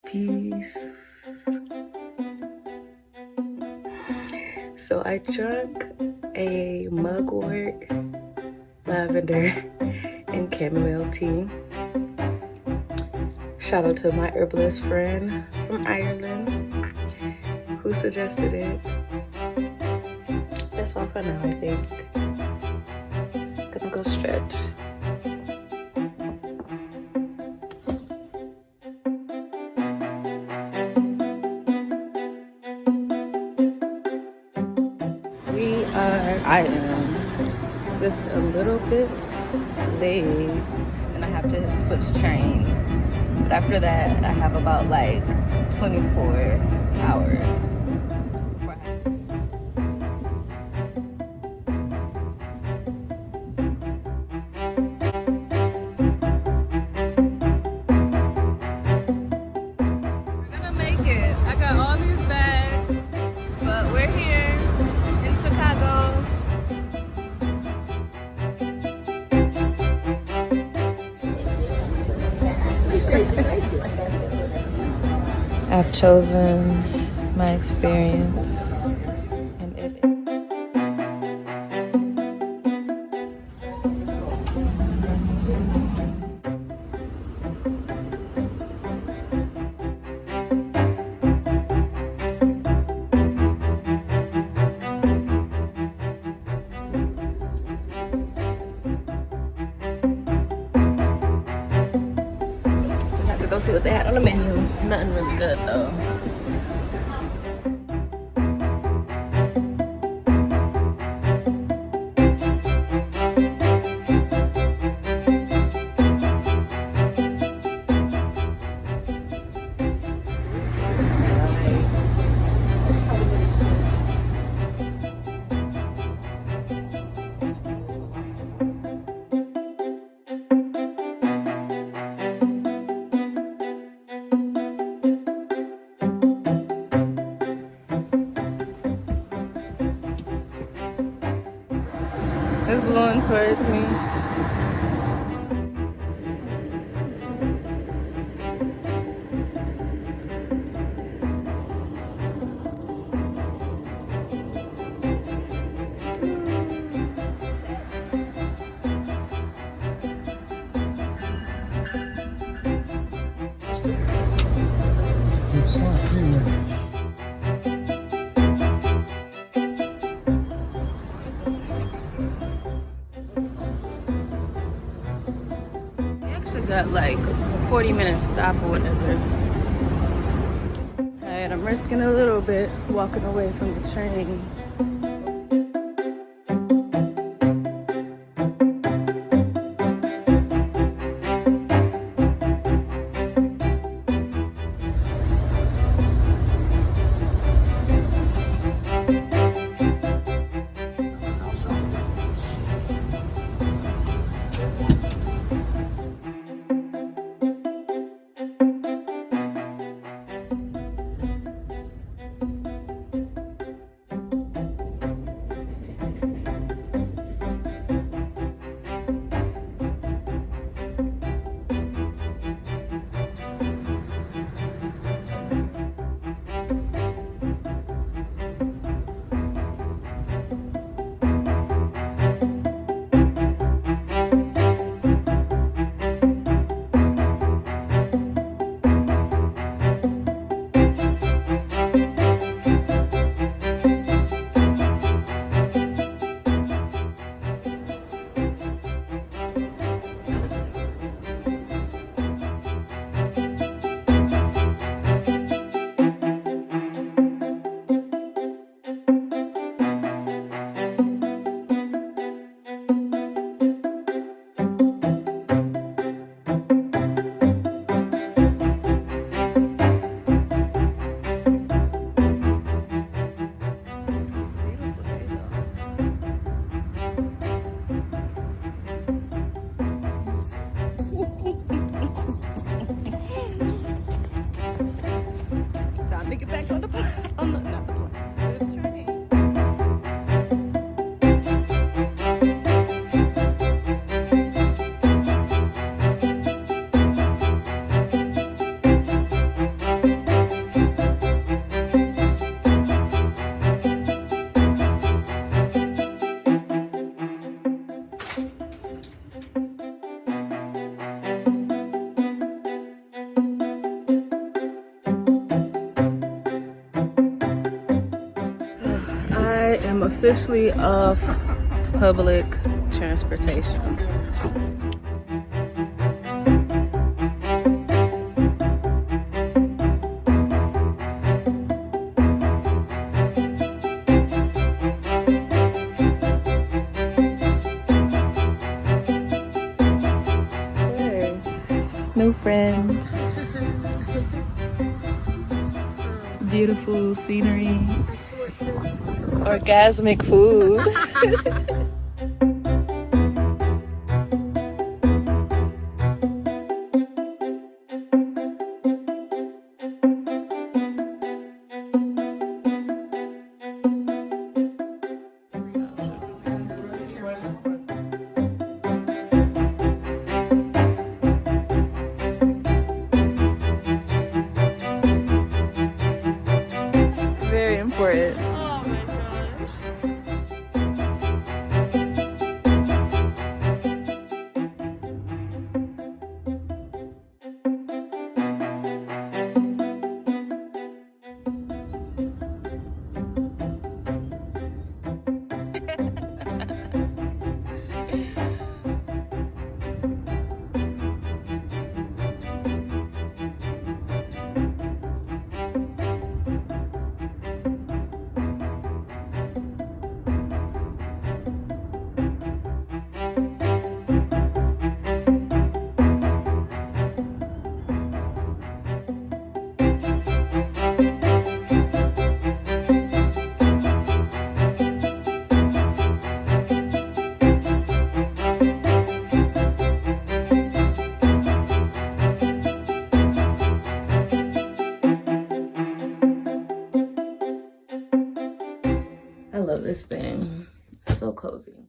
Peace. So I drank a mugwort, lavender, and chamomile tea. Shout out to my herbalist friend from Ireland who suggested it. That's all for now, I think. Gonna go stretch. I am just a little bit late and I have to switch trains. But after that, I have about like 24 hours. We're gonna make it. I got all these bags, but we're here in Chicago. I've chosen my experience, and it just have to go see what they had on the menu. Nothing really good though. It's blowing towards me. Got like a 40-minute stop or whatever. Alright, I'm risking a little bit walking away from the train. Time to get back on the plane. Not the plane. The train. officially off public transportation. New friends. Beautiful scenery. Orgasmic food. Very important. Oh my gosh. I love this thing. It's so cozy.